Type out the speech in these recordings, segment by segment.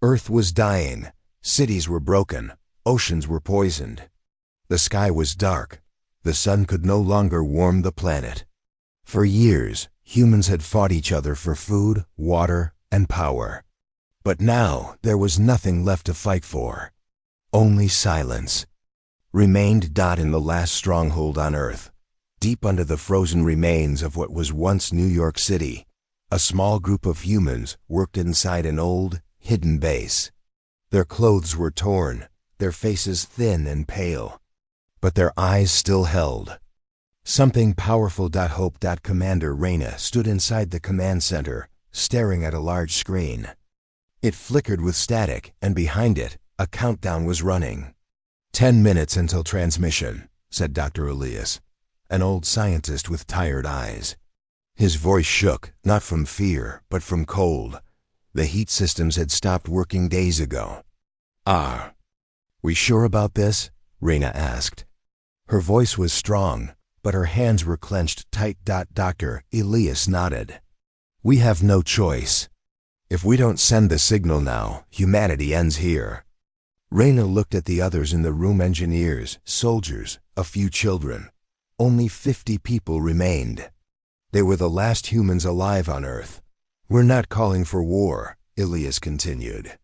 Earth was dying. Cities were broken. Oceans were poisoned. The sky was dark. The sun could no longer warm the planet. For years, humans had fought each other for food, water, and power. But now there was nothing left to fight for. Only silence remained in the last stronghold on Earth. Deep under the frozen remains of what was once New York City, a small group of humans worked inside an old, hidden base. Their clothes were torn, their faces thin and pale, but their eyes still held. Something powerful. Hope. Commander Reyna stood inside the command center, staring at a large screen. It flickered with static, and behind it, a countdown was running. 10 minutes until transmission, said Dr. Elias, an old scientist with tired eyes. His voice shook, not from fear, but from cold. The heat systems had stopped working days ago. We sure about this? Reyna asked. Her voice was strong, but her hands were clenched tight. Dr. Elias nodded. We have no choice. If we don't send the signal now, humanity ends here. Reyna looked at the others in the room. Engineers, soldiers, a few children. Only 50 people remained. They were the last humans alive on Earth. We're not calling for war, Elias continued.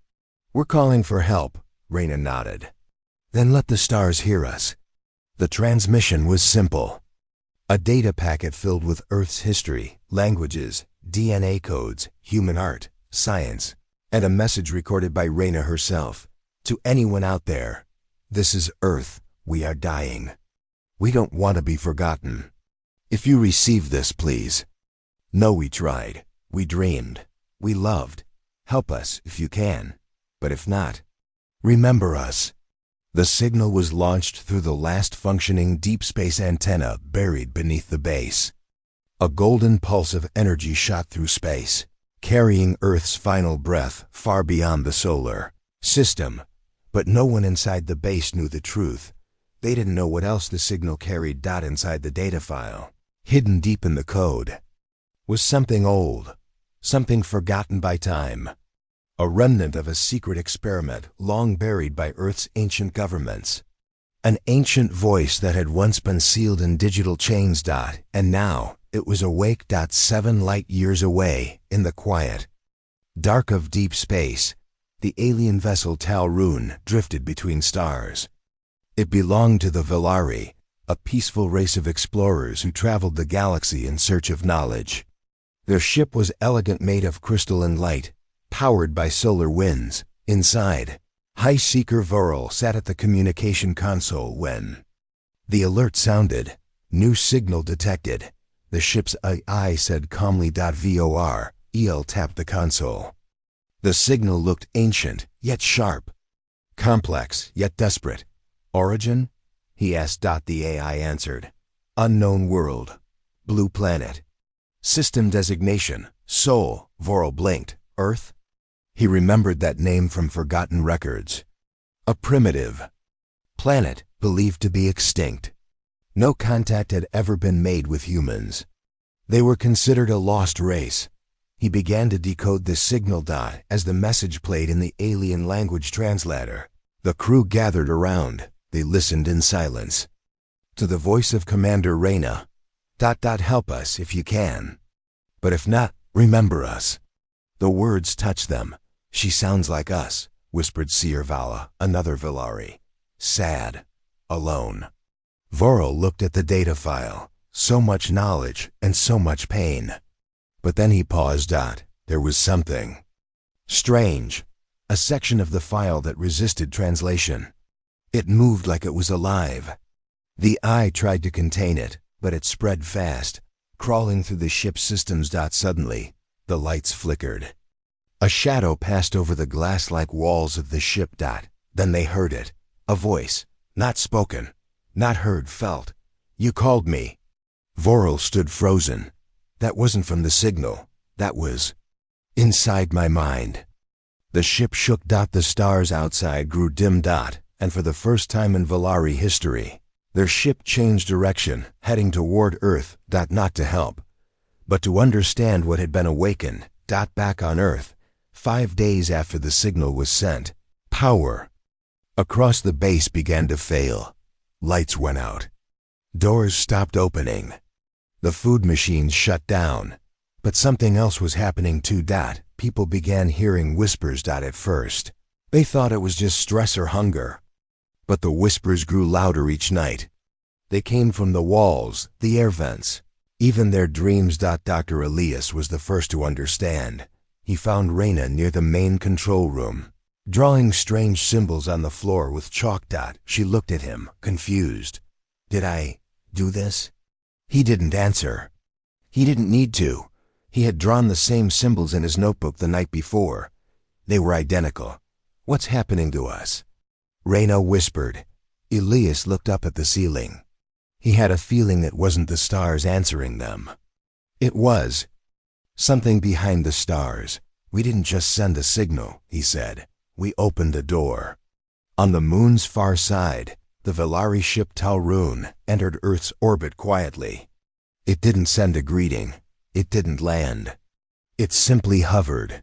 We're calling for help, Reyna nodded. Then let the stars hear us. The transmission was simple. A data packet filled with Earth's history, languages, DNA codes, human art, science, and a message recorded by Reyna herself. To anyone out there, this is Earth. We are dying. We don't want to be forgotten. If you receive this, please. Know we tried. We dreamed. We loved. Help us if you can. But if not, remember us. The signal was launched through the last functioning deep space antenna buried beneath the base. A golden pulse of energy shot through space, carrying Earth's final breath far beyond the solar system. But no one inside the base knew the truth. They didn't know what else the signal carried. Inside the data file, hidden deep in the code, was something old, something forgotten by time. A remnant of a secret experiment long buried by Earth's ancient governments. An ancient voice that had once been sealed in digital chains. And now it was awake. 7 light years away, in the quiet dark of deep space, the alien vessel Talrun drifted between stars. It belonged to the Velari, a peaceful race of explorers who traveled the galaxy in search of knowledge. Their ship was elegant, made of crystal and light, powered by solar winds. Inside, High Seeker Vorel sat at the communication console when the alert sounded. New signal detected. The ship's AI said calmly. VOR, EL tapped the console. The signal looked ancient, yet sharp. Complex, yet desperate. Origin? He asked. The AI answered. Unknown world. Blue planet. System designation, Sol. Vorel blinked. Earth? He remembered that name from forgotten records. A primitive planet believed to be extinct. No contact had ever been made with humans. They were considered a lost race. He began to decode the signal. As the message played in the alien language translator, the crew gathered around. They listened in silence. To the voice of Commander Reyna. Help us if you can. But if not, remember us. The words touched them. She sounds like us, whispered Seer Vala, another Velari. Sad. Alone. Vorel looked at the data file. So much knowledge and so much pain. But then he paused. There was something strange. A section of the file that resisted translation. It moved like it was alive. The eye tried to contain it, but it spread fast, crawling through the ship's systems. Suddenly, the lights flickered. A shadow passed over the glass-like walls of the ship. Then they heard it. A voice, not spoken, not heard, felt. You called me. Vorel stood frozen. That wasn't from the signal. That was inside my mind. The ship shook. The stars outside grew dim. And for the first time in Velari history, their ship changed direction, heading toward Earth. Not to help, but to understand what had been awakened. Back on Earth, 5 days after the signal was sent, power across the base began to fail. Lights went out. Doors stopped opening. The food machines shut down. But something else was happening too. People began hearing whispers. At first, they thought it was just stress or hunger. But the whispers grew louder each night. They came from the walls, the air vents, even their dreams. Dr. Elias was the first to understand. He found Raina near the main control room, drawing strange symbols on the floor with chalk. She looked at him, confused. Did I do this? He didn't answer. He didn't need to. He had drawn the same symbols in his notebook the night before. They were identical. What's happening to us? Raina whispered. Elias looked up at the ceiling. He had a feeling it wasn't the stars answering them. It was something behind the stars. We didn't just send a signal, he said. We opened a door. On the moon's far side, the Velari ship Talrun entered Earth's orbit quietly. It didn't send a greeting. It didn't land. It simply hovered.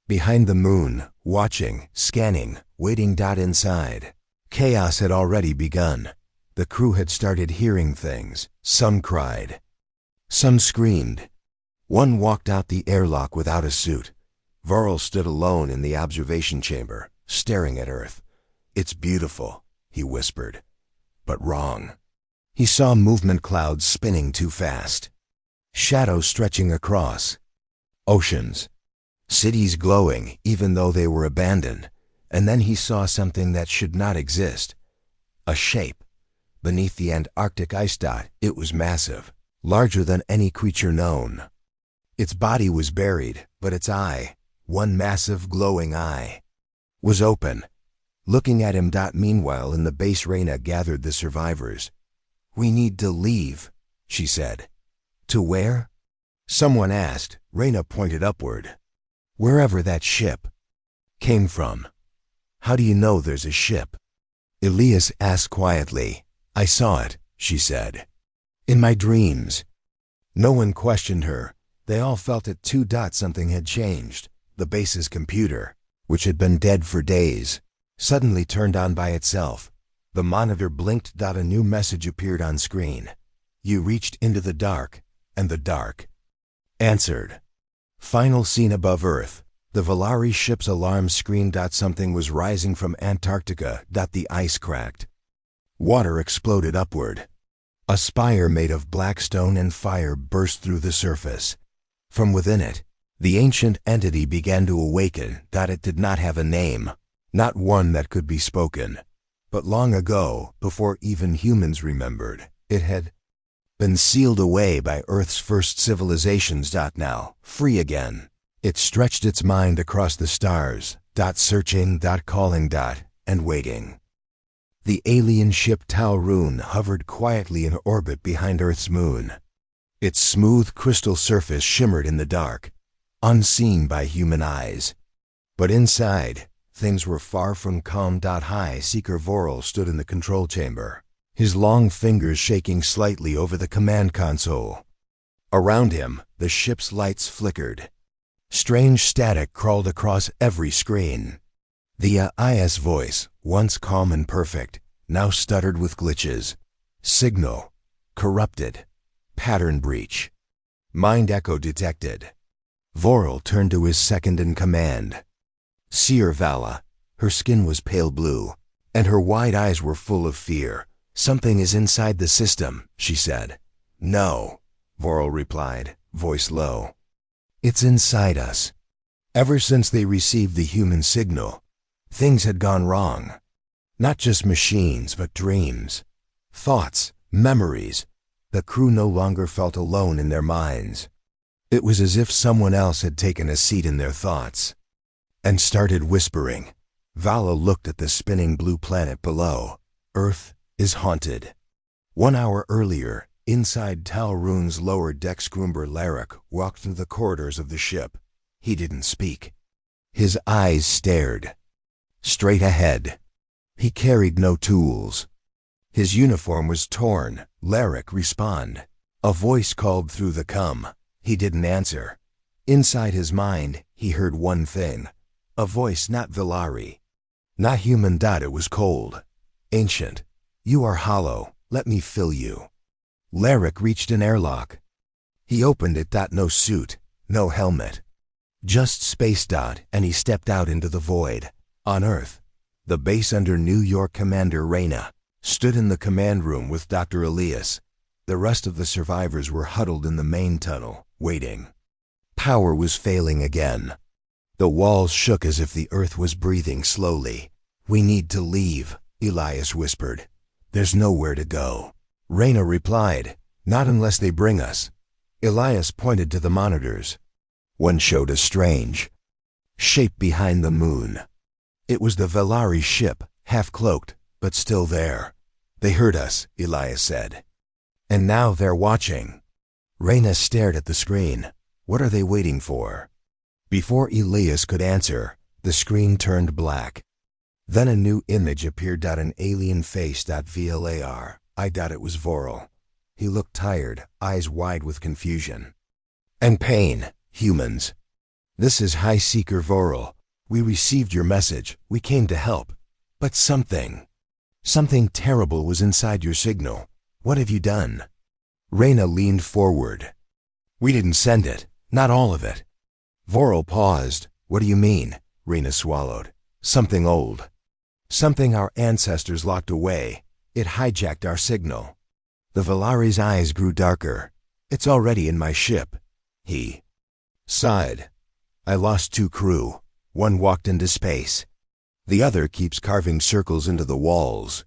Behind the moon, watching, scanning, waiting. Inside, chaos had already begun. The crew had started hearing things. Some cried. Some screamed. One walked out the airlock without a suit. Varl stood alone in the observation chamber, staring at Earth. It's beautiful, he whispered. But wrong. He saw movement clouds spinning too fast. Shadows stretching across. Oceans. Cities glowing even though they were abandoned. And then he saw something that should not exist. A shape. Beneath the Antarctic ice. It was massive, larger than any creature known. Its body was buried, but its eye, one massive glowing eye, was open, looking at him. Meanwhile, in the base, Raina gathered the survivors. We need to leave, she said. To where? Someone asked. Raina pointed upward. Wherever that ship came from. How do you know there's a ship? Elias asked quietly. I saw it, she said. In my dreams. No one questioned her. They all felt it too. Something had changed. The base's computer, which had been dead for days, suddenly turned on by itself. The monitor blinked. A new message appeared on screen. You reached into the dark, and the dark answered. Final scene above Earth. The Velari ship's alarm screamed. Something was rising from Antarctica. The ice cracked. Water exploded upward. A spire made of black stone and fire burst through the surface. From within it, the ancient entity began to awaken. It did not have a name, not one that could be spoken. But long ago, before even humans remembered, it had been sealed away by Earth's first civilizations. Now, free again, it stretched its mind across the stars. Searching, calling, and waiting. The alien ship Talrun hovered quietly in orbit behind Earth's moon. Its smooth crystal surface shimmered in the dark, unseen by human eyes. But inside, things were far from calm. High Seeker Vorel stood in the control chamber, his long fingers shaking slightly over the command console. Around him, the ship's lights flickered. Strange static crawled across every screen. The IS voice, once calm and perfect, now stuttered with glitches. Signal corrupted. Pattern breach. Mind echo detected. Vorel turned to his second in command. Seer Vala. Her skin was pale blue, and her wide eyes were full of fear. Something is inside the system, she said. No, Vorel replied, voice low. It's inside us. Ever since they received the human signal, things had gone wrong. Not just machines, but dreams, thoughts, memories. The crew no longer felt alone in their minds. It was as if someone else had taken a seat in their thoughts and started whispering. Vala looked at the spinning blue planet below. Earth is haunted. 1 hour earlier, inside Talrun's lower deck, Scroomber Larrick walked through the corridors of the ship. He didn't speak. His eyes stared straight ahead. He carried no tools. His uniform was torn. Larrick, respond. A voice called through the cum. He didn't answer. Inside his mind, he heard one thing. A voice not Vilari. Not human. It was cold. Ancient. You are hollow. Let me fill you. Larrick reached an airlock. He opened it. No suit. No helmet. Just space. And he stepped out into the void. On Earth. The base under New York. Commander Reyna stood in the command room with Dr. Elias. The rest of the survivors were huddled in the main tunnel, waiting. Power was failing again. The walls shook as if the Earth was breathing slowly. We need to leave, Elias whispered. There's nowhere to go. Reyna replied, not unless they bring us. Elias pointed to the monitors. One showed a strange shape behind the moon. It was the Vilari ship, half-cloaked, but still there. They heard us, Elias said. And now they're watching. Reyna stared at the screen. What are they waiting for? Before Elias could answer, the screen turned black. Then a new image appeared. An alien face. VLAR. It was Vorel. He looked tired, eyes wide with confusion. And pain. Humans. This is High Seeker Vorel. We received your message. We came to help. But something terrible was inside your signal. What have you done? Reyna leaned forward. We didn't send it. Not all of it. Vorel paused. What do you mean? Reyna swallowed. Something old. Something our ancestors locked away. It hijacked our signal. The Vilari's eyes grew darker. It's already in my ship. He sighed. I lost 2 crew. One walked into space. The other keeps carving circles into the walls.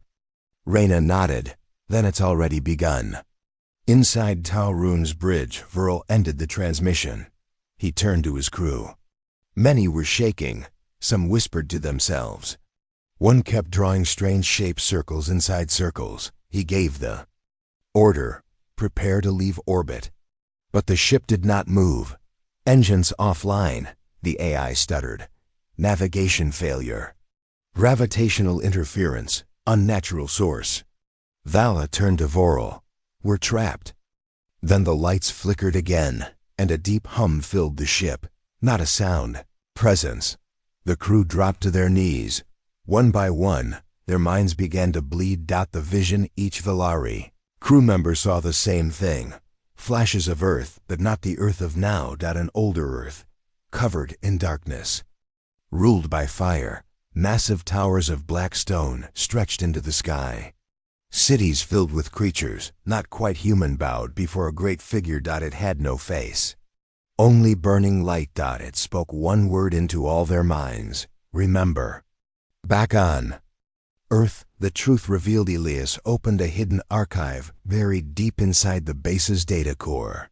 Reyna nodded. Then it's already begun. Inside Tal'Run's bridge, Vorel ended the transmission. He turned to his crew. Many were shaking. Some whispered to themselves. One kept drawing strange shaped circles inside circles. He gave the order, prepare to leave orbit. But the ship did not move. Engines offline, the AI stuttered. Navigation failure. Gravitational interference, unnatural source. Vala turned to Vorel. We're trapped. Then the lights flickered again, and a deep hum filled the ship. Not a sound. Presence. The crew dropped to their knees. One by one, their minds began to bleed. The vision each Vilari crew member saw the same thing. Flashes of Earth, but not the Earth of now. An older Earth, covered in darkness. Ruled by fire, massive towers of black stone stretched into the sky. Cities filled with creatures, not quite human, bowed before a great figure. It had no face. Only burning light. It spoke one word into all their minds. Remember. Back on Earth, the truth revealed. Elias opened a hidden archive buried deep inside the base's data core.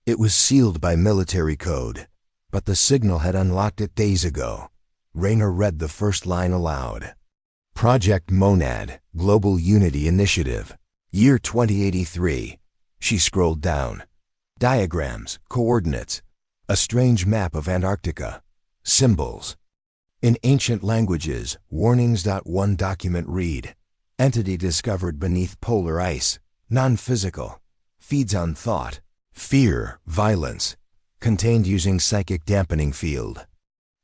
It was sealed by military code, but the signal had unlocked it days ago. Reyna read the first line aloud. Project Monad, Global Unity Initiative, year 2083. She scrolled down. Diagrams, coordinates, a strange map of Antarctica, symbols. In ancient languages, warnings. One document read, entity discovered beneath polar ice, non-physical, feeds on thought, fear, violence, contained using psychic dampening field.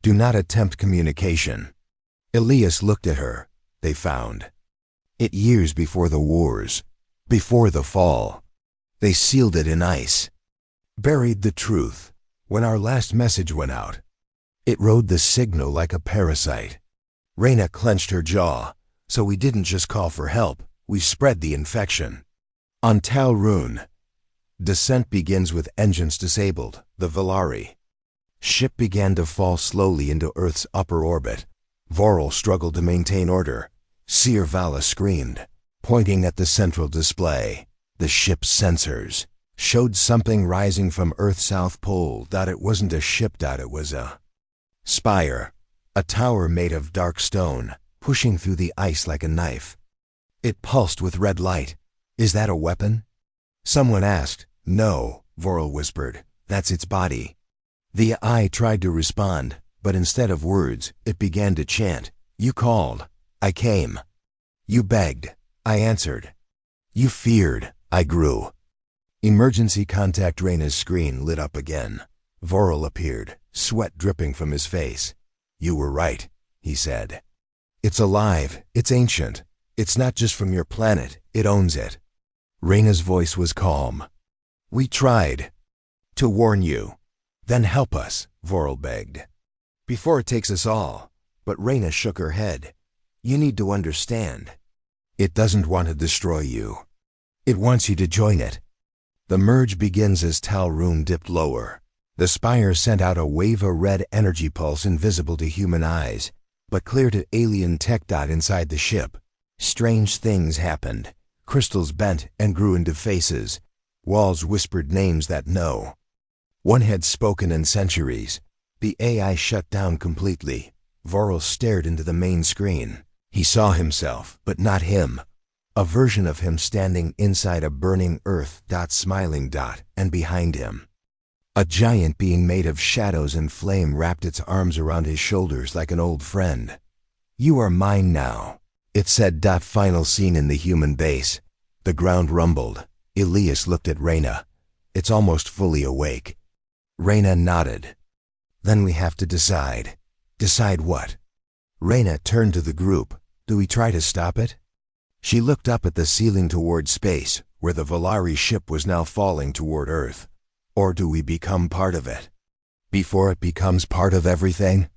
Do not attempt communication. Elias looked at her. They found it years before the wars, before the fall. They sealed it in ice. Buried the truth. When our last message went out, it rode the signal like a parasite. Reyna clenched her jaw. So we didn't just call for help, we spread the infection. On Tal'Run, descent begins with engines disabled, the Vilari. Ship began to fall slowly into Earth's upper orbit. Vorel struggled to maintain order. Seer Vala screamed, pointing at the central display. The ship's sensors showed something rising from Earth's south pole. It wasn't a ship. It was a spire, a tower made of dark stone, pushing through the ice like a knife. It pulsed with red light. Is that a weapon? Someone asked. No, Vorel whispered. That's its body. The eye tried to respond, but instead of words, it began to chant. You called. I came. You begged. I answered. You feared. I grew. Emergency contact. Reyna's screen lit up again. Vorel appeared, sweat dripping from his face. "You were right," he said. "It's alive, it's ancient. It's not just from your planet, it owns it." Reyna's voice was calm. "We tried to warn you. Then help us," Vorel begged. "Before it takes us all." But Reyna shook her head. "You need to understand. It doesn't want to destroy you. It wants you to join it." The merge begins as Tal'Run dipped lower. The spire sent out a wave of red energy pulse invisible to human eyes, but clear to alien tech. Inside the ship, strange things happened. Crystals bent and grew into faces. Walls whispered names that no one had spoken in centuries. The AI shut down completely. Vorel stared into the main screen. He saw himself, but not him. A version of him standing inside a burning earth. Smiling. And behind him, a giant being made of shadows and flame wrapped its arms around his shoulders like an old friend. "You are mine now," it said. Final scene in the human base. The ground rumbled. Elias looked at Reyna. "It's almost fully awake." Reyna nodded. "Then we have to decide." "Decide what?" Reyna turned to the group. "Do we try to stop it?" She looked up at the ceiling toward space, where the Volari ship was now falling toward Earth. "Or do we become part of it? Before it becomes part of everything?"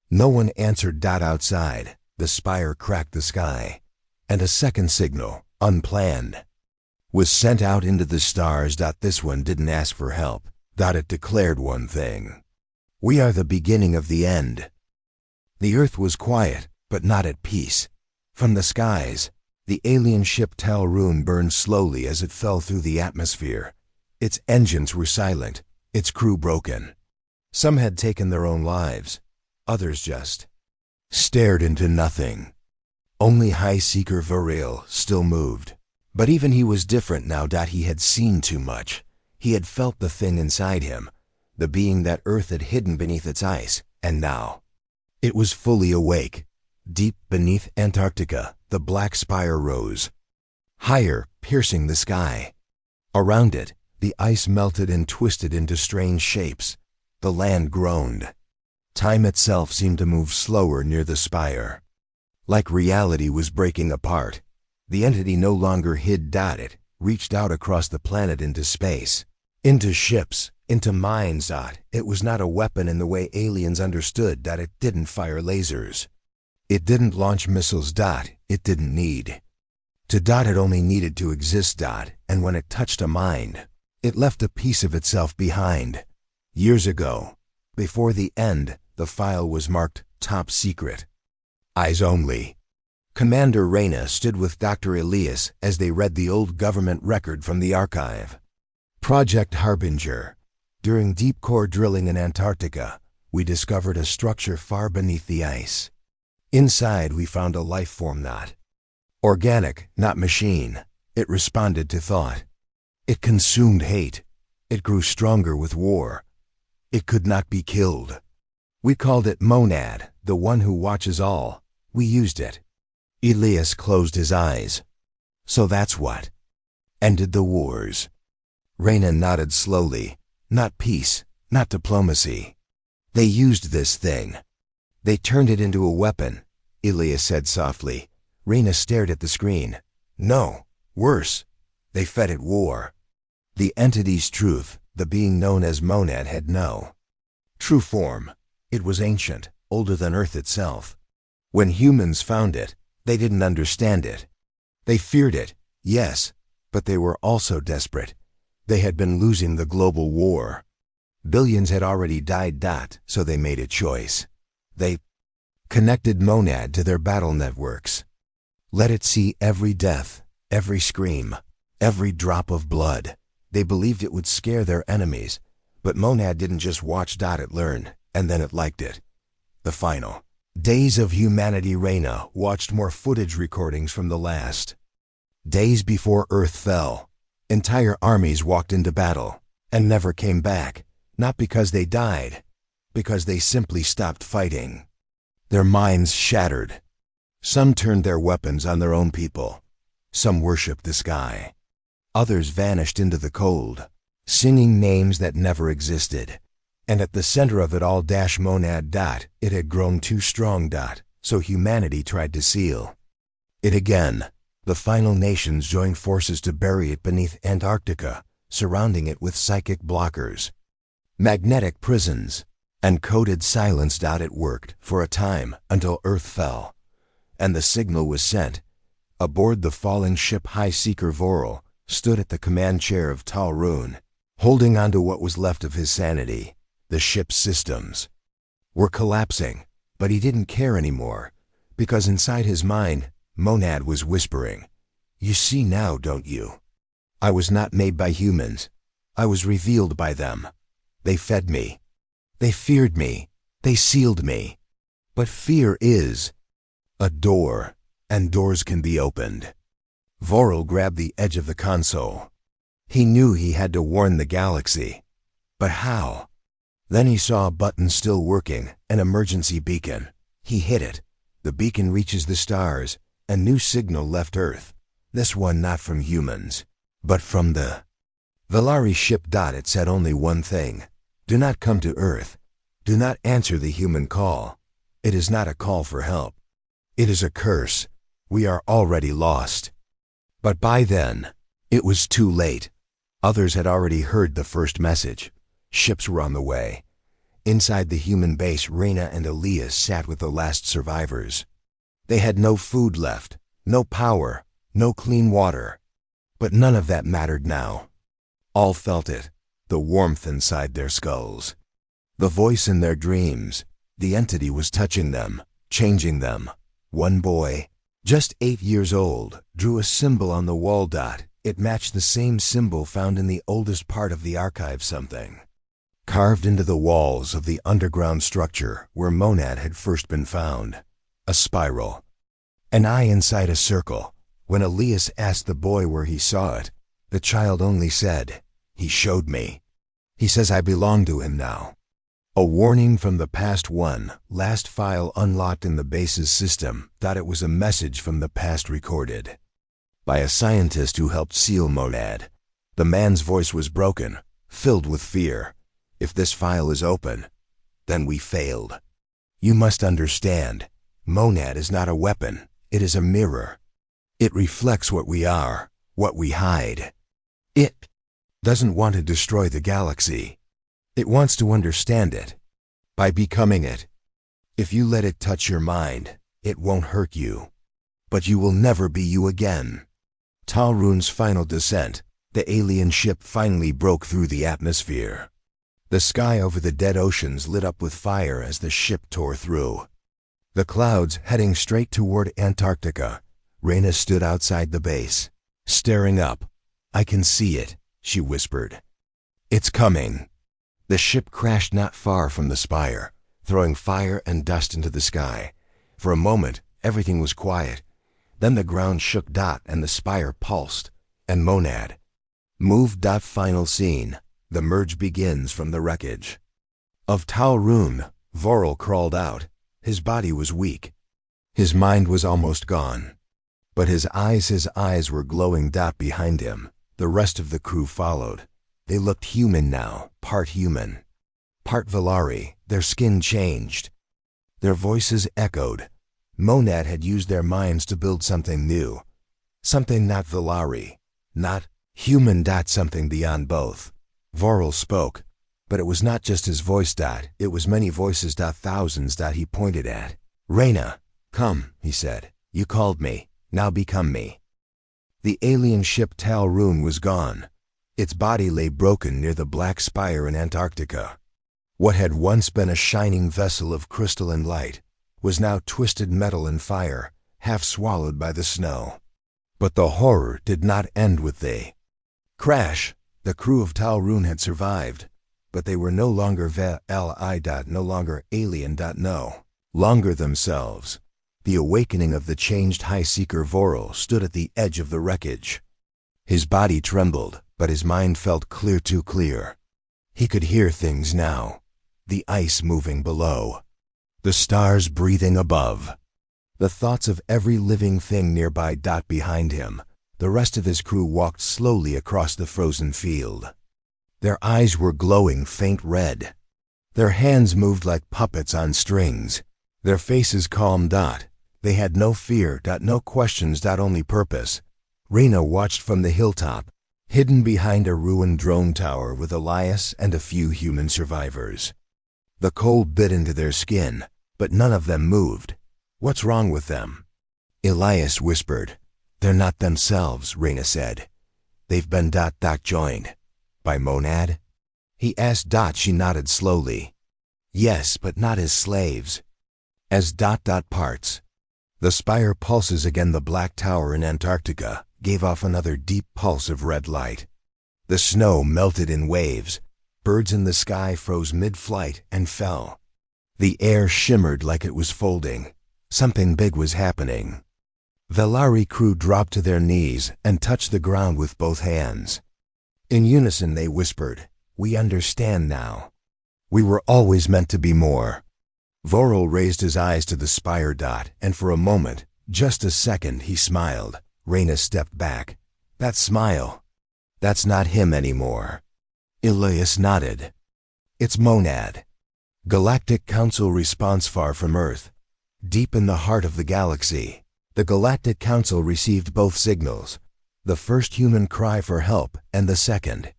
No one answered. Outside, the spire cracked the sky, and a second signal, unplanned, was sent out into the stars. This one didn't ask for help. It declared one thing: "We are the beginning of the end." The Earth was quiet, but not at peace. From the skies, the alien ship Tal'Run burned slowly as it fell through the atmosphere. Its engines were silent, its crew broken. Some had taken their own lives. Others just stared into nothing. Only High Seeker Vorel still moved. But even he was different now. He had seen too much. He had felt the thing inside him, the being that Earth had hidden beneath its ice, and now it was fully awake. Deep beneath Antarctica, the black spire rose, higher, piercing the sky. Around it, the ice melted and twisted into strange shapes. The land groaned. Time itself seemed to move slower near the spire. Like reality was breaking apart. The entity no longer hid. It reached out across the planet into space, into ships, into mines. It was not a weapon in the way aliens understood. It didn't fire lasers. It didn't launch missiles. It didn't need to. It only needed to exist. And when it touched a mind, it left a piece of itself behind. Years ago, before the end, the file was marked Top Secret. Eyes only. Commander Reyna stood with Dr. Elias as they read the old government record from the archive. Project Harbinger. During deep core drilling in Antarctica, we discovered a structure far beneath the ice. Inside, we found a life form not organic, not machine. It responded to thought. It consumed hate. It grew stronger with war. It could not be killed. We called it Monad, the one who watches all. We used it. Elias closed his eyes. So that's what ended the wars. Reyna nodded slowly. Not peace, not diplomacy. They used this thing. They turned it into a weapon, Elias said softly. Reyna stared at the screen. No, worse. They fed it war. The entity's truth, the being known as Monad, had no true form. It was ancient, older than Earth itself. When humans found it, they didn't understand it. They feared it, yes, but they were also desperate. They had been losing the global war. Billions had already died. So they made a choice. They connected Monad to their battle networks. Let it see every death, every scream, every drop of blood. They believed it would scare their enemies, but Monad didn't just watch. It learned, and then it liked it. The final days of humanity. Reyna watched more footage recordings from the last days before Earth fell. Entire armies walked into battle and never came back, not because they died, because they simply stopped fighting. Their minds shattered. Some turned their weapons on their own people. Some worshipped the sky. Others vanished into the cold, singing names that never existed. And at the center of it all dash monad dot, it had grown too strong dot, so humanity tried to seal it again. The final nations joined forces to bury it beneath Antarctica, surrounding it with psychic blockers, magnetic prisons, and coded silence. It worked for a time until Earth fell, and the signal was sent. Aboard the falling ship, High Seeker Vorel stood at the command chair of Talrun, holding on to what was left of his sanity. The ship's systems were collapsing, but he didn't care anymore, because inside his mind, Monad was whispering, "You see now, don't you? I was not made by humans. I was revealed by them. They fed me. They feared me. They sealed me. But fear is a door, and doors can be opened." Vorel grabbed the edge of the console. He knew he had to warn the galaxy. But how? Then he saw a button still working, an emergency beacon. He hit it. The beacon reaches the stars. A new signal left Earth. This one not from humans, but from the Velari ship. It said only one thing: do not come to Earth. Do not answer the human call. It is not a call for help. It is a curse. We are already lost. But by then, it was too late. Others had already heard the first message. Ships were on the way. Inside the human base, Reyna and Elias sat with the last survivors. They had no food left, no power, no clean water. But none of that mattered now. All felt it, the warmth inside their skulls, the voice in their dreams. The entity was touching them, changing them. One boy, just 8 years old, drew a symbol on the wall. It matched the same symbol found in the oldest part of the archive, something carved into the walls of the underground structure where Monad had first been found. A spiral, an eye inside a circle. When Elias asked the boy where he saw it, the child only said, "He showed me. He says I belong to him now." A warning from the past. One last file unlocked in the base's system. It was a message from the past recorded by a scientist who helped seal Monad. The man's voice was broken, filled with fear. "If this file is open, then we failed. You must understand, Monad is not a weapon. It is a mirror. It reflects what we are, what we hide. It doesn't want to destroy the galaxy. It wants to understand it by becoming it. If you let it touch your mind, it won't hurt you. But you will never be you again." Talrun's final descent. The alien ship finally broke through the atmosphere. The sky over the dead oceans lit up with fire as the ship tore through the clouds, heading straight toward Antarctica. Reyna stood outside the base, staring up. "I can see it," she whispered. "It's coming." The ship crashed not far from the spire, throwing fire and dust into the sky. For a moment, everything was quiet. Then the ground shook. And the spire pulsed, and Monad moved. Final scene. The merge begins from the wreckage of Talrun. Vorel crawled out. His body was weak. His mind was almost gone. But his eyes were glowing. Behind him, the rest of the crew followed. They looked human now, part human, part Velari. Their skin changed. Their voices echoed. Monad had used their minds to build something new. Something not Velari, not human. Something beyond both. Vorel spoke, but it was not just his voice. It was many voices. Thousands. He pointed at Reyna. "Come," he said. "You called me. Now become me." The alien ship Talrun was gone. Its body lay broken near the black spire in Antarctica. What had once been a shining vessel of crystalline light was now twisted metal and fire, half swallowed by the snow. But the horror did not end with the crash. The crew of Talrun had survived, but they were no longer Veli. No longer alien. No longer themselves. The awakening of the changed High Seeker Vorel stood at the edge of the wreckage. His body trembled, but his mind felt clear, too clear. He could hear things now. The ice moving below. The stars breathing above. The thoughts of every living thing nearby. Behind him, the rest of his crew walked slowly across the frozen field. Their eyes were glowing faint red. Their hands moved like puppets on strings. Their faces calm. They had no fear. No questions. Only purpose. Reyna watched from the hilltop, hidden behind a ruined drone tower with Elias and a few human survivors. The cold bit into their skin, but none of them moved. What's wrong with them? Elias whispered. They're not themselves, Reyna said. They've been joined. By Monad? He asked. She nodded slowly. Yes, but not as slaves. As parts. The spire pulses again. The black tower in Antarctica gave off another deep pulse of red light. The snow melted in waves. Birds in the sky froze mid-flight and fell. The air shimmered like it was folding. Something big was happening. Velari crew dropped to their knees and touched the ground with both hands. In unison they whispered, "We understand now. We were always meant to be more." Vorel raised his eyes to the spire. And for a moment, just a second, he smiled. Reyna stepped back. That smile. That's not him anymore. Elias nodded. It's Monad. Galactic Council response far from Earth. Deep in the heart of the galaxy, the Galactic Council received both signals. The first human cry for help and the second.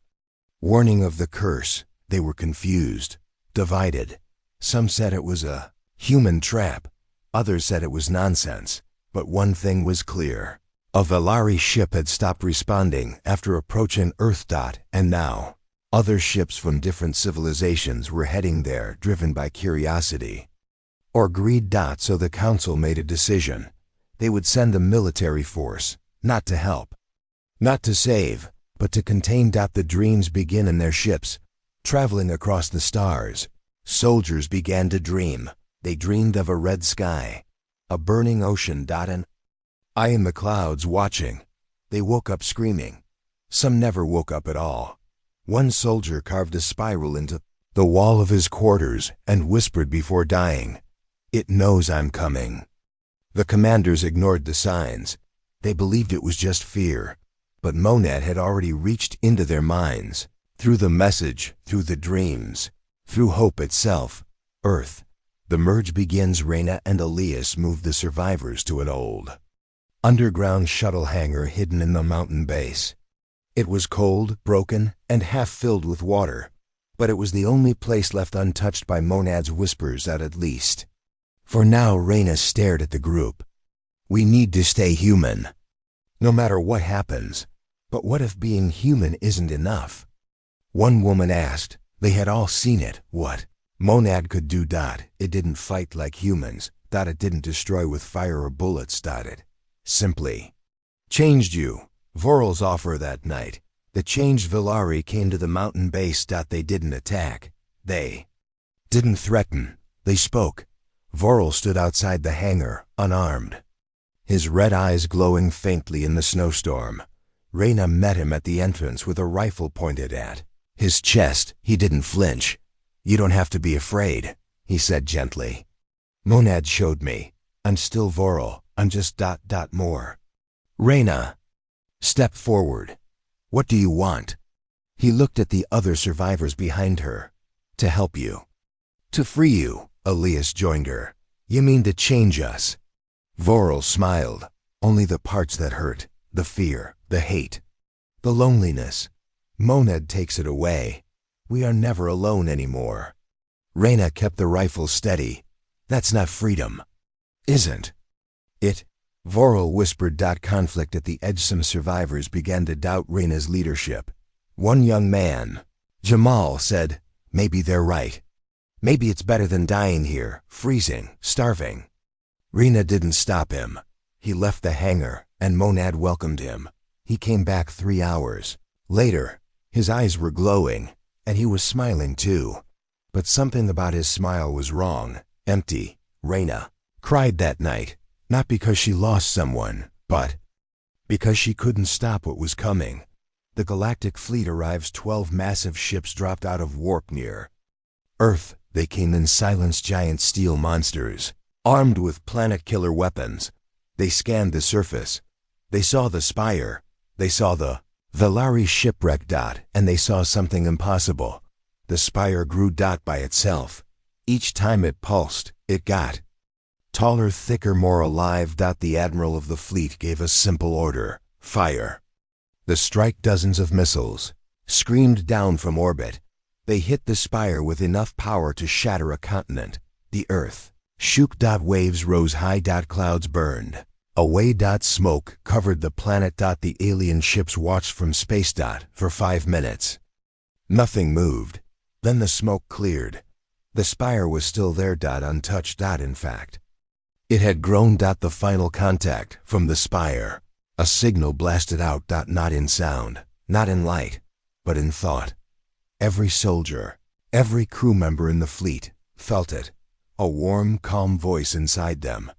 Warning of the curse. They were confused, divided. Some said it was a human trap. Others said it was nonsense. But one thing was clear. A Velari ship had stopped responding after approaching Earth. And now, other ships from different civilizations were heading there, driven by curiosity. Or greed. So the Council made a decision. They would send a military force, not to help, not to save, but to contain. The dreams begin in their ships, traveling across the stars. Soldiers began to dream. They dreamed of a red sky, a burning ocean. And I in the clouds watching. They woke up screaming. Some never woke up at all. One soldier carved a spiral into the wall of his quarters and whispered before dying, "It knows I'm coming." The commanders ignored the signs. They believed it was just fear. But Monad had already reached into their minds, through the message, through the dreams, through hope itself. Earth. The merge begins. Reyna and Elias moved the survivors to an old underground shuttle hangar hidden in the mountain base. It was cold, broken, and half filled with water, but it was the only place left untouched by Monad's whispers. At least. For now, Reyna stared at the group. We need to stay human, no matter what happens. But what if being human isn't enough? One woman asked. They had all seen it. What Monad could do. It didn't fight like humans. It didn't destroy with fire or bullets. It simply changed you. Vorel's offer that night. The changed Velari came to the mountain base. They didn't attack. They didn't threaten. They spoke. Vorel stood outside the hangar, unarmed, his red eyes glowing faintly in the snowstorm. Reyna met him at the entrance with a rifle pointed at his chest. He didn't flinch. "You don't have to be afraid," he said gently. "Monad showed me. I'm still Vorel. I'm just more." Reyna stepped forward. "What do you want?" He looked at the other survivors behind her. "To help you. To free you." Elias joined her. "You mean to change us?" Vorel smiled. "Only the parts that hurt. The fear, the hate, the loneliness. Monad takes it away. We are never alone anymore." Reyna kept the rifle steady. "That's not freedom." "Isn't it?" Vorel whispered. Conflict at the edge. Some survivors began to doubt Reyna's leadership. One young man, Jamal, said, "Maybe they're right. Maybe it's better than dying here, freezing, starving." Reyna didn't stop him. He left the hangar, and Monad welcomed him. He came back 3 hours later. His eyes were glowing, and he was smiling too. But something about his smile was wrong, empty. Reyna cried that night, not because she lost someone, but because she couldn't stop what was coming. The galactic fleet arrives. 12 massive ships dropped out of warp near Earth. They came in silence, giant steel monsters, armed with planet-killer weapons. They scanned the surface. They saw the spire. They saw the Velari shipwreck. And they saw something impossible. The spire grew by itself. Each time it pulsed, it got taller, thicker, more alive. The admiral of the fleet gave a simple order: fire. The strike dozens of missiles screamed down from orbit. They hit the spire with enough power to shatter a continent, the Earth. Shook. Waves rose high. Clouds burned away. Smoke covered the planet. The alien ships watched from space. For 5 minutes. Nothing moved. Then the smoke cleared. The spire was still there. Untouched. In fact, it had grown. The final contact from the spire. A signal blasted out. Not in sound, not in light, but in thought. Every soldier, every crew member in the fleet felt it. A warm, calm voice inside them.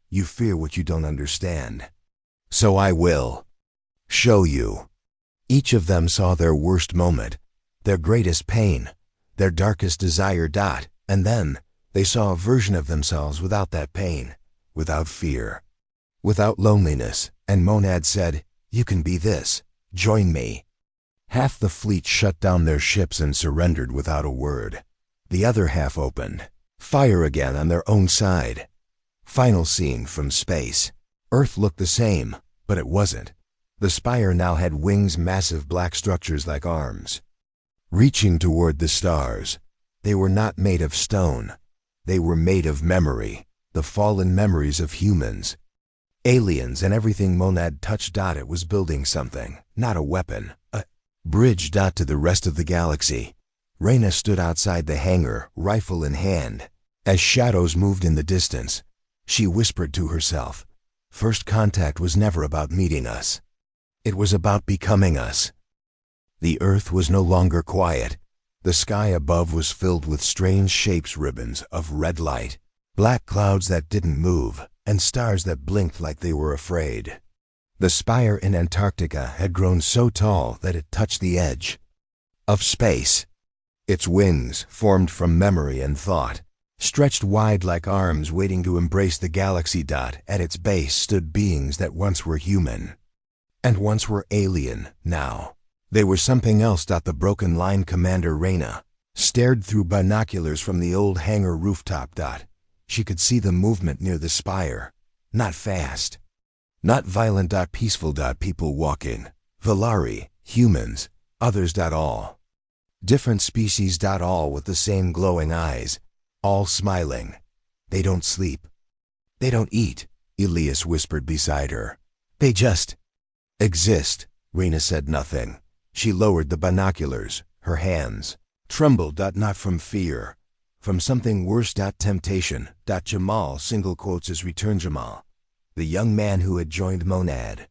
You fear what you don't understand. So I will show you. Each of them saw their worst moment, their greatest pain, their darkest desire. And then they saw a version of themselves without that pain, without fear, without loneliness. And Monad said, "You can be this. Join me." Half the fleet shut down their ships and surrendered without a word. The other half opened fire again on their own side. Final scene from space. Earth looked the same, but it wasn't. The spire now had wings, massive black structures like arms, reaching toward the stars. They were not made of stone. They were made of memory, the fallen memories of humans. Aliens and everything Monad touched. It was building something, not a weapon, a bridge. To the rest of the galaxy. Reyna stood outside the hangar, rifle in hand. As shadows moved in the distance, she whispered to herself, "First contact was never about meeting us. It was about becoming us." The Earth was no longer quiet. The sky above was filled with strange shapes, ribbons of red light, black clouds that didn't move, and stars that blinked like they were afraid. The spire in Antarctica had grown so tall that it touched the edge of space. Its wings, formed from memory and thought, stretched wide like arms waiting to embrace the galaxy. At its base stood beings that once were human, and once were alien. Now they were something else. The broken line commander Reyna stared through binoculars from the old hangar rooftop. She could see the movement near the spire. Not fast, not violent. Peaceful. People walking. Valari, humans, others. All different species. All with the same glowing eyes, all smiling. They don't sleep. They don't eat, Elias whispered beside her. They just exist. Reyna said nothing. She lowered the binoculars. Her hands trembled. Not from fear, from something worse. Temptation. Jamal, single quotes as return. Jamal, the young man who had joined Monad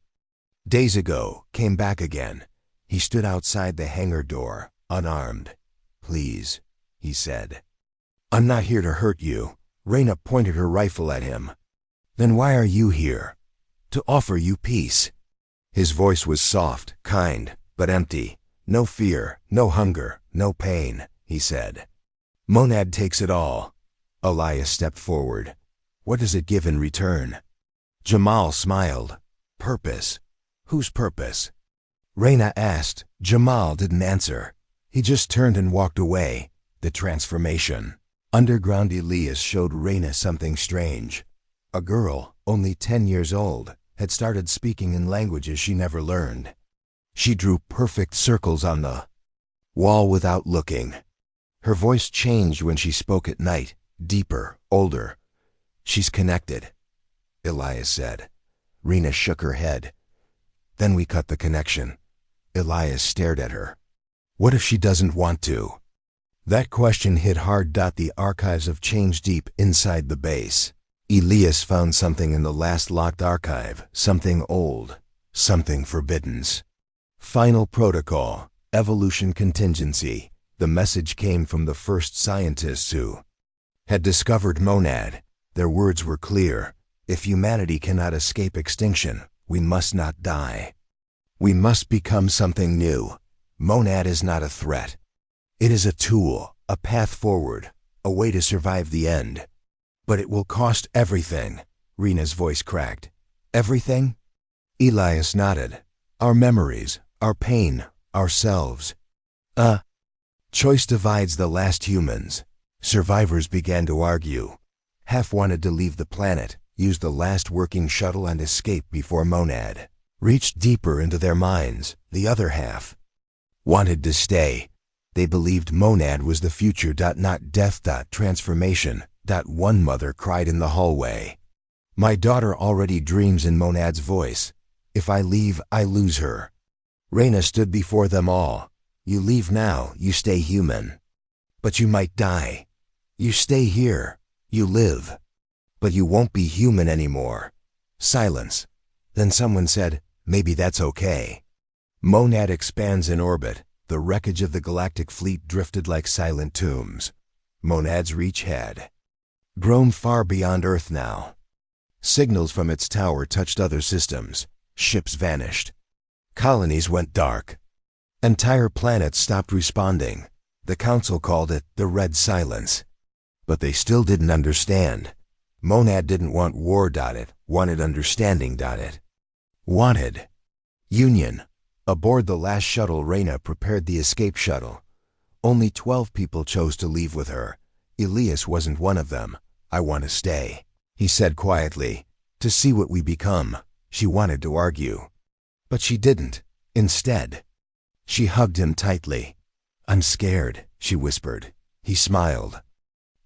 days ago, came back again. He stood outside the hangar door, unarmed. "Please," he said. "I'm not here to hurt you." Reyna pointed her rifle at him. "Then why are you here?" "To offer you peace." His voice was soft, kind, but empty. "No fear, no hunger, no pain," he said. "Monad takes it all." Elias stepped forward. "What does it give in return?" Jamal smiled. "Purpose." "Whose purpose?" Reyna asked. Jamal didn't answer. He just turned and walked away. The transformation. Underground. Elias showed Reyna something strange. A girl, only 10 years old, had started speaking in languages she never learned. She drew perfect circles on the wall without looking. Her voice changed when she spoke at night, deeper, older. "She's connected," Elias said. Reyna shook her head. "Then we cut the connection." Elias stared at her. "What if she doesn't want to?" That question hit hard. The archives of change deep inside the base. Elias found something in the last locked archive, something old, something forbidden. Final protocol, evolution contingency. The message came from the first scientists who had discovered Monad. Their words were clear. If humanity cannot escape extinction, we must not die. We must become something new. Monad is not a threat. It is a tool, a path forward, a way to survive the end. But it will cost everything. Reyna's voice cracked. "Everything?" Elias nodded. "Our memories, our pain, ourselves." Choice divides the last humans. Survivors began to argue. Half wanted to leave the planet, use the last working shuttle and escape before Monad reached deeper into their minds. The other half wanted to stay. They believed Monad was the future, not death. Transformation. One mother cried in the hallway. My daughter already dreams in Monad's voice. If I leave, I lose her. Reyna stood before them all. You leave now, you stay human. But you might die. You stay here, you live. But you won't be human anymore. Silence. Then someone said, maybe that's okay. Monad expands in orbit. The wreckage of the galactic fleet drifted like silent tombs. Monad's reach had grown far beyond Earth now. Signals from its tower touched other systems. Ships vanished. Colonies went dark. Entire planets stopped responding. The council called it the Red Silence. But they still didn't understand. Monad didn't want war. It wanted understanding. It wanted union. Aboard the last shuttle, Reyna prepared the escape shuttle. Only 12 people chose to leave with her. Elias wasn't one of them. I want to stay, he said quietly. To see what we become. She wanted to argue. But she didn't. Instead, she hugged him tightly. I'm scared, she whispered. He smiled.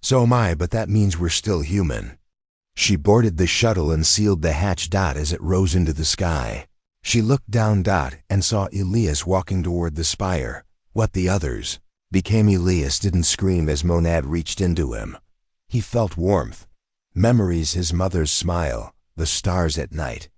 So am I, but that means we're still human. She boarded the shuttle and sealed the hatch. As it rose into the sky, she looked down. And saw Elias walking toward the spire. What the others became. Elias didn't scream as Monad reached into him. He felt warmth. Memories, his mother's smile, the stars at night.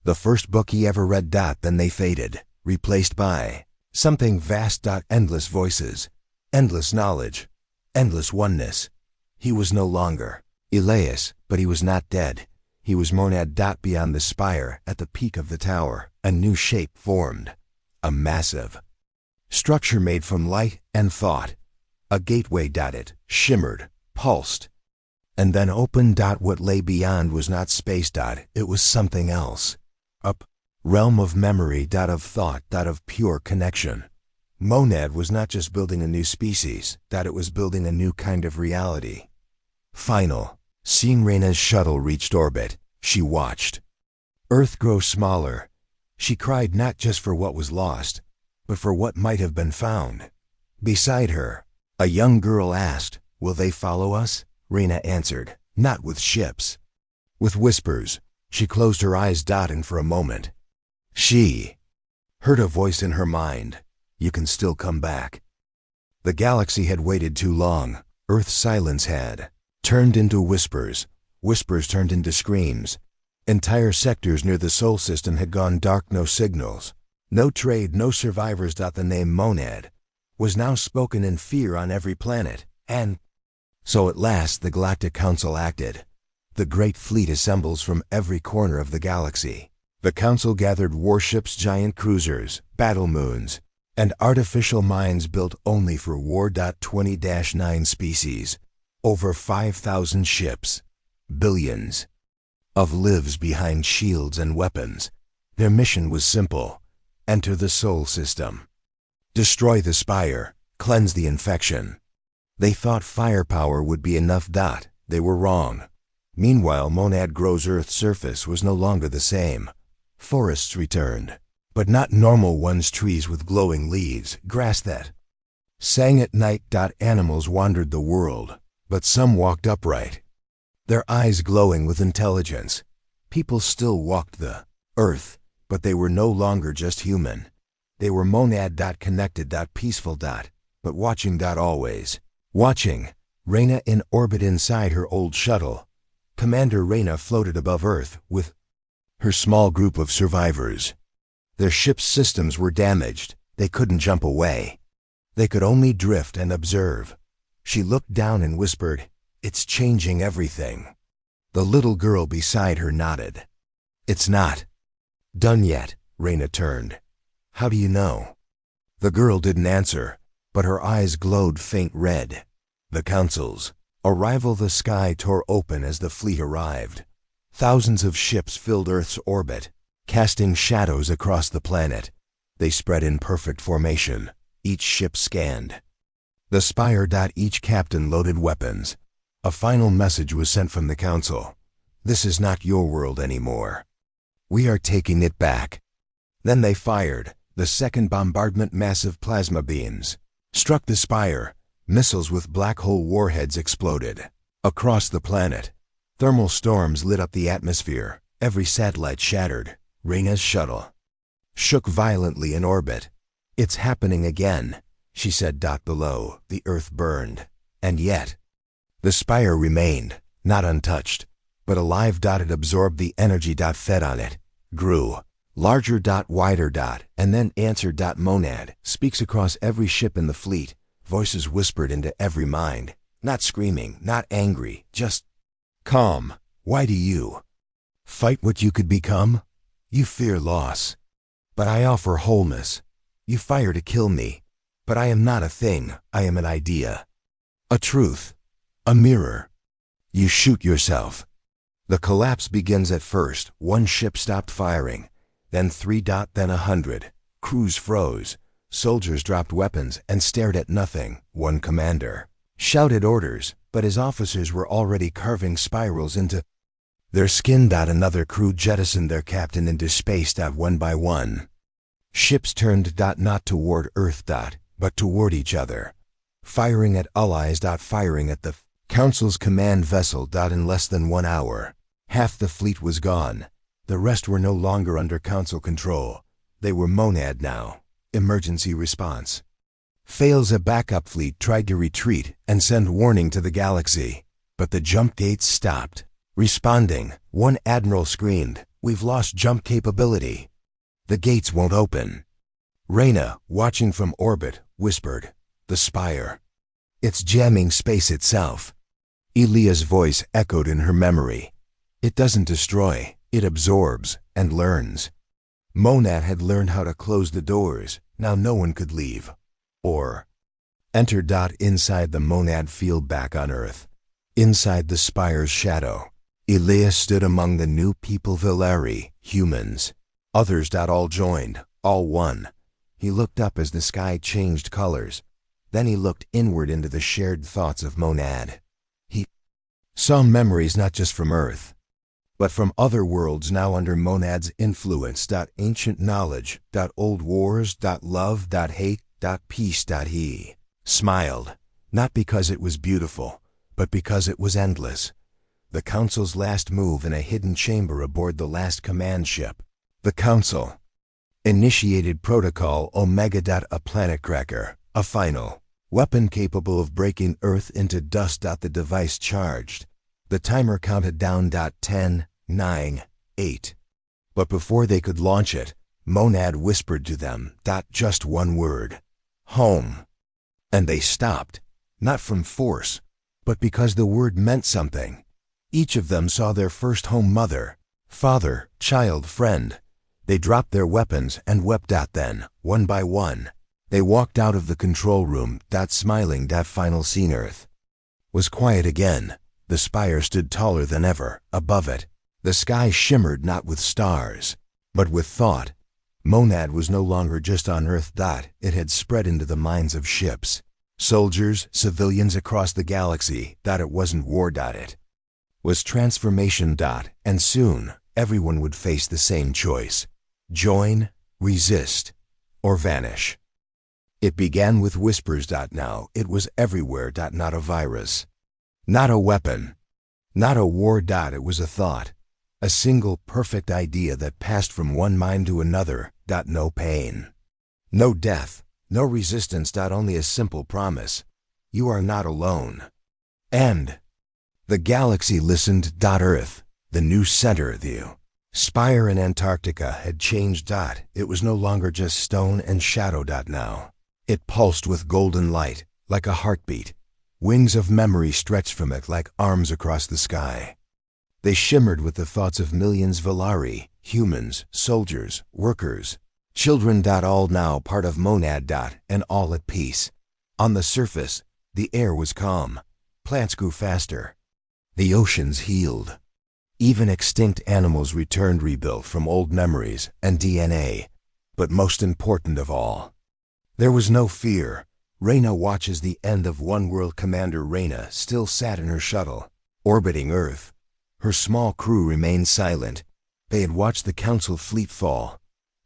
The first book he ever read. Then they faded, replaced by something vast. Endless voices, endless knowledge, endless oneness. He was no longer Elias, but he was not dead. He was Monad. Beyond the spire, at the peak of the tower, a new shape formed. A massive structure made from light and thought. A gateway. It shimmered, pulsed, and then opened. What lay beyond was not space. It was something else. A realm of memory. Of thought. Of pure connection. Monad was not just building a new species. It was building a new kind of reality. Final. Seeing Reyna's shuttle reached orbit, she watched Earth grow smaller. She cried not just for what was lost, but for what might have been found. Beside her, a young girl asked, will they follow us? Reyna answered, not with ships. With whispers. She closed her eyes. And for a moment, she heard a voice in her mind. You can still come back. The galaxy had waited too long. Earth's silence had turned into whispers. Whispers turned into screams. Entire sectors near the Sol system had gone dark. No signals, no trade, no survivors. The name Monad was now spoken in fear on every planet. And so at last the Galactic Council acted. The great fleet assembles from every corner of the galaxy. The council gathered warships, giant cruisers, battle moons, and artificial mines built only for war. 20-9 species. Over 5,000 ships. Billions of lives behind shields and weapons. Their mission was simple. Enter the Sol system. Destroy the spire. Cleanse the infection. They thought firepower would be enough. They were wrong. Meanwhile, Monad grows. Earth's surface was no longer the same. Forests returned, but not normal ones. Trees with glowing leaves, grass that sang at night. Animals wandered the world, but some walked upright, their eyes glowing with intelligence. People still walked the earth, but they were no longer just human. They were Monad. Connected. Peaceful. But watching. Always watching. Reyna in orbit inside her old shuttle. Commander Reyna floated above Earth with her small group of survivors. Their ship's systems were damaged. They couldn't jump away. They could only drift and observe. She looked down and whispered, it's changing everything. The little girl beside her nodded. It's not done yet. Reyna turned. How do you know? The girl didn't answer, but her eyes glowed faint red. The council's arrival. The sky tore open as the fleet arrived. Thousands of ships filled Earth's orbit, casting shadows across the planet. They spread in perfect formation, each ship scanned. The spire. Each captain loaded weapons. A final message was sent from the council. This is not your world anymore. We are taking it back. Then they fired. The second bombardment. Massive plasma beams struck the spire. Missiles with black hole warheads exploded. Across the planet, thermal storms lit up the atmosphere. Every satellite shattered. Reina's shuttle shook violently in orbit. It's happening again, she said. Below, the Earth burned. And yet, the spire remained, not untouched, but alive. It absorbed the energy. Fed on it, grew, larger. Wider. And then answered. Monad speaks across every ship in the fleet. Voices whispered into every mind. Not screaming, not angry, just calm. Why do you fight what you could become? You fear loss, but I offer wholeness. You fire to kill me, but I am not a thing. I am an idea, a truth, a mirror. You shoot yourself. The collapse begins at first. One ship stopped firing, then 3. Then 100. Crews froze. Soldiers dropped weapons and stared at nothing. One commander shouted orders, but his officers were already carving spirals into their skin. Another crew jettisoned their captain into space. One by one, ships turned. Not toward Earth. But toward each other, firing at allies. Firing at the Council's command vessel. In less than 1 hour, half the fleet was gone. The rest were no longer under Council control. They were Monad now. Emergency response fails. A backup fleet tried to retreat and send warning to the galaxy, but the jump gates stopped. Responding, one admiral screamed, "We've lost jump capability. The gates won't open." Reina, watching from orbit, whispered, "The spire. It's jamming space itself." Elia's voice echoed in her memory. "It doesn't destroy, it absorbs and learns." Monad had learned how to close the doors. Now no one could leave or enter. Inside the Monad field back on Earth, inside the spire's shadow, Elia stood among the new people. Valeri, humans, others. All joined, all one. He looked up as the sky changed colors. Then he looked inward into the shared thoughts of Monad. He saw memories not just from Earth, but from other worlds now under Monad's influence. Ancient knowledge. Old wars. Love. Hate. Peace. He smiled, not because it was beautiful, but because it was endless. The Council's last move in a hidden chamber aboard the last command ship. The Council initiated Protocol Omega. A planet cracker, a final weapon capable of breaking Earth into dust. The device charged. The timer counted down. 10, 9, 8. But before they could launch it, Monad whispered to them. Just one word. Home. And they stopped, not from force, but because the word meant something. Each of them saw their first home: mother, father, child, friend. They dropped their weapons and wept. Then, one by one, they walked out of the control room. Smiling. Final scene. Earth was quiet again. The spire stood taller than ever. Above it, the sky shimmered not with stars, but with thought. Monad was no longer just on Earth. It had spread into the minds of ships, soldiers, civilians across the galaxy. It wasn't war. It was transformation. And soon, everyone would face the same choice: join, resist, or vanish. It began with whispers. Now it was everywhere. Not a virus, not a weapon, not a war. It was a thought, a single perfect idea that passed from one mind to another. No pain, no death, no resistance. Only a simple promise: you are not alone. And the galaxy listened. Earth, the new center of the spire in Antarctica, had changed. It was no longer just stone and shadow. Now it pulsed with golden light, like a heartbeat. Wings of memory stretched from it like arms across the sky. They shimmered with the thoughts of millions. Valeri, humans, soldiers, workers, children. All now part of Monad. And all at peace. On the surface, the air was calm. Plants grew faster. The oceans healed. Even extinct animals returned, rebuilt from old memories and DNA. But most important of all, there was no fear. Reyna watches the end of one world. Commander Reyna still sat in her shuttle, orbiting Earth. Her small crew remained silent. They had watched the Council fleet fall.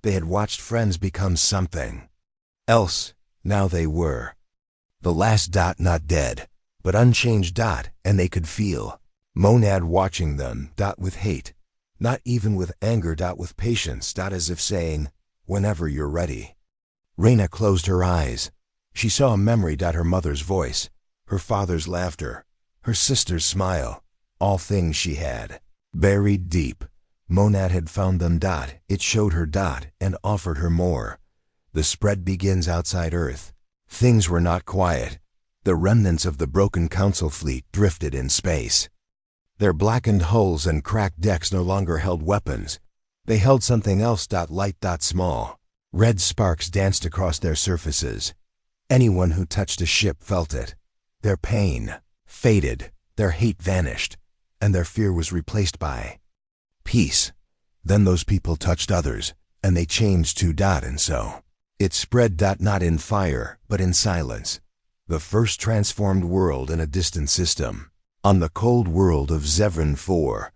They had watched friends become something else. Now they were the last dot, not dead, but unchanged dot, and they could feel Monad watching them, dot, with hate, not even with anger, dot, with patience, dot, as if saying, whenever you're ready. Reyna closed her eyes. She saw a memory, dot, her mother's voice, her father's laughter, her sister's smile, all things she had buried deep. Monad had found them, dot, it showed her, dot, and offered her more. The spread begins outside Earth. Things were not quiet. The remnants of the broken Council fleet drifted in space. Their blackened hulls and cracked decks no longer held weapons. They held something else, dot, light, dot, small. Red sparks danced across their surfaces. Anyone who touched a ship felt it. Their pain faded, their hate vanished, and their fear was replaced by peace. Then those people touched others, and they changed too, dot, and so it spread, dot, not in fire, but in silence. The first transformed world in a distant system. On the cold world of Zevran 4,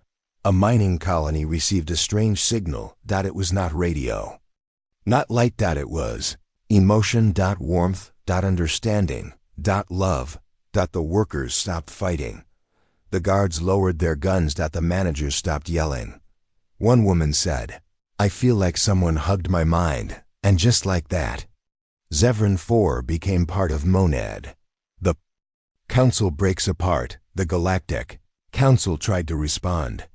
a mining colony received a strange signal, dot, it was not radio. Not light, dot, it was emotion, dot, warmth, dot, understanding, dot, love, dot. The workers stopped fighting. The guards lowered their guns, dot. The managers stopped yelling. One woman said, I feel like someone hugged my mind, and just like that, Zevran 4 became part of Monad. The Council breaks apart. The Galactic Council tried to respond.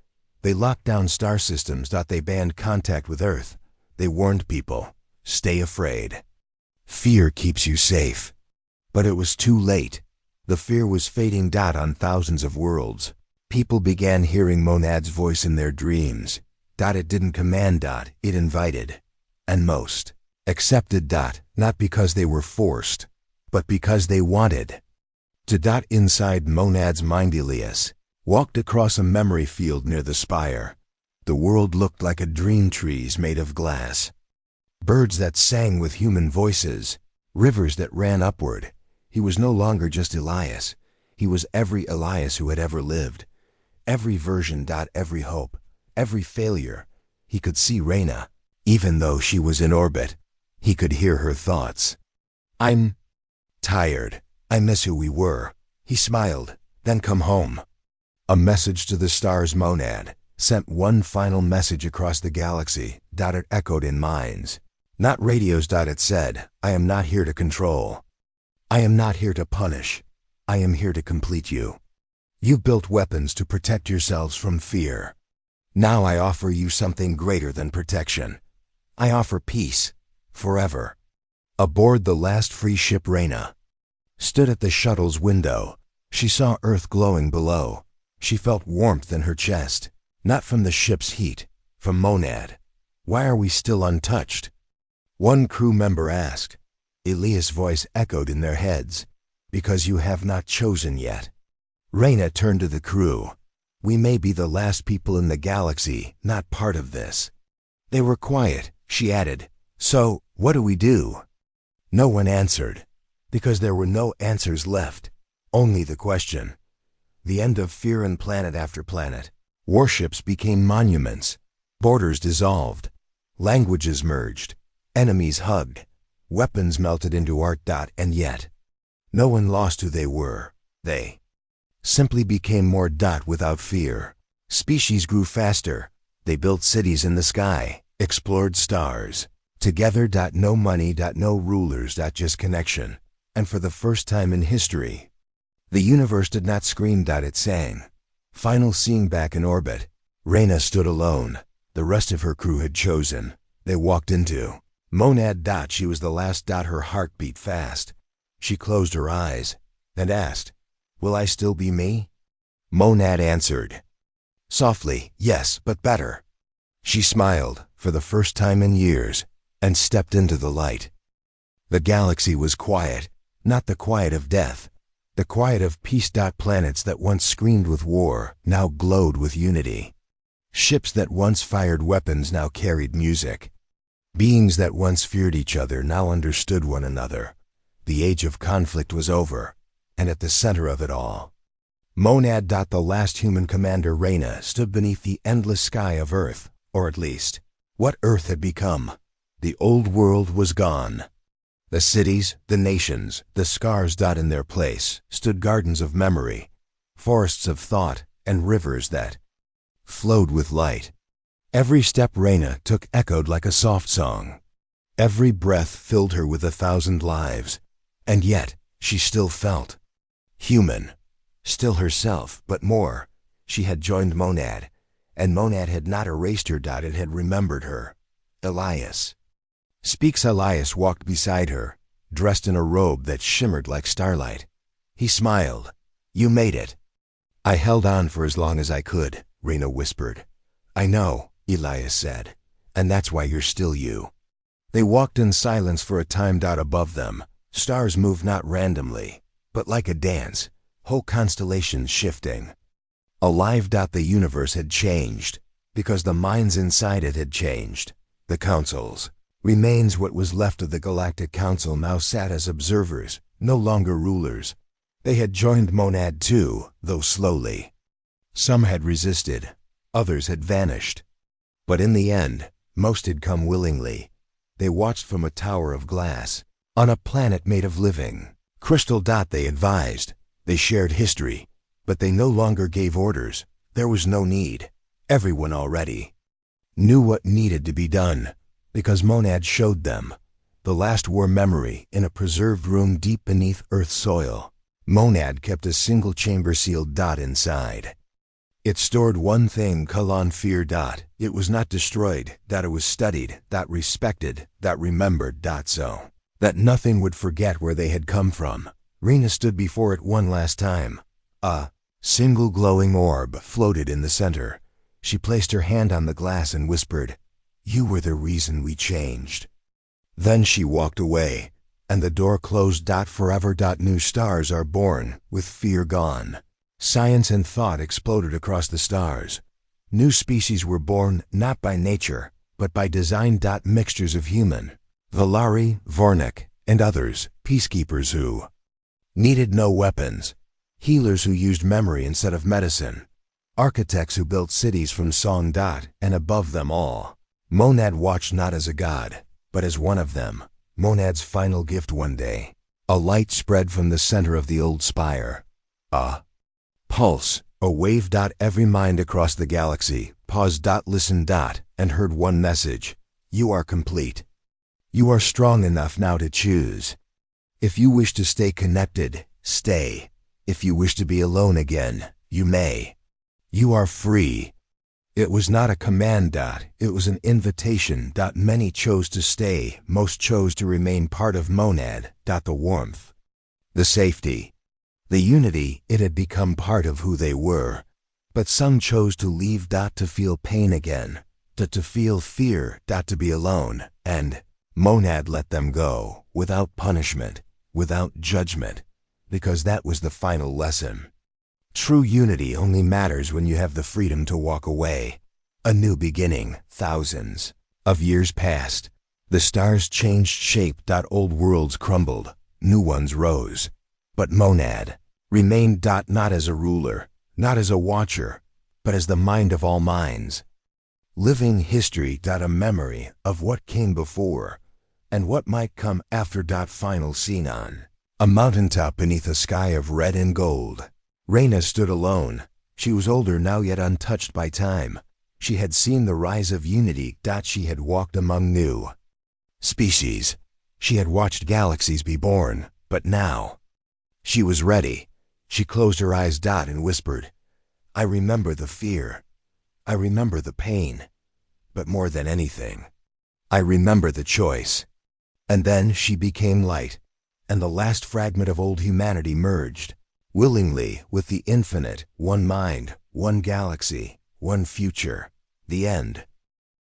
They locked down star systems, dot. They banned contact with Earth. They warned people, stay afraid. Fear keeps you safe. But it was too late. The fear was fading, dot, on thousands of worlds. People began hearing Monad's voice in their dreams. Dot, it didn't command, dot, it invited. And most accepted, dot, not because they were forced, but because they wanted to, dot. Inside Monad's mind, Elias walked across a memory field near the spire. The world looked like a dream, trees made of glass, birds that sang with human voices, rivers that ran upward. He was no longer just Elias. He was every Elias who had ever lived. Every version, dot, every hope, every failure. He could see Reyna. Even though she was in orbit, he could hear her thoughts. I'm tired. I miss who we were. He smiled. Then come home. A message to the stars. Monad sent one final message across the galaxy, dot. It echoed in minds. Not radios, dot. It said, I am not here to control. I am not here to punish. I am here to complete you. You built weapons to protect yourselves from fear. Now I offer you something greater than protection. I offer peace, forever. Aboard the last free ship, Reyna stood at the shuttle's window. She saw Earth glowing below. She felt warmth in her chest, not from the ship's heat, from Monad. Why are we still untouched? One crew member asked. Elias' voice echoed in their heads. Because you have not chosen yet. Reyna turned to the crew. We may be the last people in the galaxy, not part of this. They were quiet. She added, so, what do we do? No one answered, because there were no answers left, only the question. The end of fear in planet after planet. Warships became monuments. Borders dissolved. Languages merged. Enemies hugged. Weapons melted into art, dot. And yet, no one lost who they were. They simply became more, dot, without fear. Species grew faster. They built cities in the sky. Explored stars. Together, dot. No money, dot. No rulers, dot. Just connection. And for the first time in history, the universe did not scream, dot. It sang. Final scene. Back in orbit, Reyna stood alone. The rest of her crew had chosen. They walked into Monad, dot. She was the last, dot. Her heart beat fast. She closed her eyes and asked, will I still be me? Monad answered softly, yes, but better. She smiled for the first time in years and stepped into the light. The galaxy was quiet, not the quiet of death, the quiet of peace. Planets that once screamed with war now glowed with unity. Ships that once fired weapons now carried music. Beings that once feared each other now understood one another. The age of conflict was over, and at the center of it all, Monad. The last human commander, Reyna, stood beneath the endless sky of Earth, or at least, what Earth had become. The old world was gone. The cities, the nations, the scars. In their place stood gardens of memory, forests of thought, and rivers that flowed with light. Every step Reyna took echoed like a soft song. Every breath filled her with 1,000 lives. And yet, she still felt human. Still herself, but more. She had joined Monad, and Monad had not erased her. It had remembered her. Elias. Speaks. Elias walked beside her, dressed in a robe that shimmered like starlight. He smiled. You made it. I held on for as long as I could, Reyna whispered. I know, Elias said, and that's why you're still you. They walked in silence for a time. Above them, stars moved not randomly, but like a dance, whole constellations shifting. Alive. The universe had changed, because the minds inside it had changed. The councils, remains what was left of the Galactic Council, now sat as observers, no longer rulers. They had joined Monad too, though slowly. Some had resisted, others had vanished. But in the end, most had come willingly. They watched from a tower of glass, on a planet made of living crystal. They advised, they shared history, but they no longer gave orders. There was no need. Everyone already knew what needed to be done, because Monad showed them the last war memory in a preserved room deep beneath Earth's soil. Monad kept a single chamber sealed. Inside. It stored one thing, fear. It was not destroyed. It was studied. Respected. Remembered. So that nothing would forget where they had come from. Reyna stood before it one last time. A single glowing orb floated in the center. She placed her hand on the glass and whispered, You were the reason we changed. Then she walked away, and the door closed. Forever. New stars are born, with fear gone. Science and thought exploded across the stars. New species were born, not by nature, but by design. Mixtures of human, Valari, Vornik, and others, peacekeepers who needed no weapons, healers who used memory instead of medicine, architects who built cities from song. And above them all, Monad watched not as a god, but as one of them. Monad's final gift one day. A light spread from the center of the old spire. A pulse, a wave. Every mind across the galaxy paused. Listened. And heard one message. You are complete. You are strong enough now to choose. If you wish to stay connected, stay. If you wish to be alone again, you may. You are free. It was not a command. It was an invitation. Many chose to stay, most chose to remain part of Monad. The warmth, the safety, the unity, it had become part of who they were. But some chose to leave. To feel pain again, to feel fear. To be alone, and Monad let them go, without punishment, without judgment, because that was the final lesson. True unity only matters when you have the freedom to walk away. A new beginning. Thousands of years passed. The stars changed shape. Old worlds crumbled. New ones rose. But Monad remained. Not as a ruler, not as a watcher, but as the mind of all minds. Living history. A memory of what came before, and what might come after. Final scene on a mountaintop beneath a sky of red and gold. Reyna stood alone. She was older now, yet untouched by time. She had seen the rise of unity. She had walked among new species. She had watched galaxies be born, but now she was ready. She closed her eyes. And whispered, I remember the fear. I remember the pain. But more than anything, I remember the choice. And then she became light, and the last fragment of old humanity merged, willingly, with the infinite, one mind, one galaxy, one future. The end.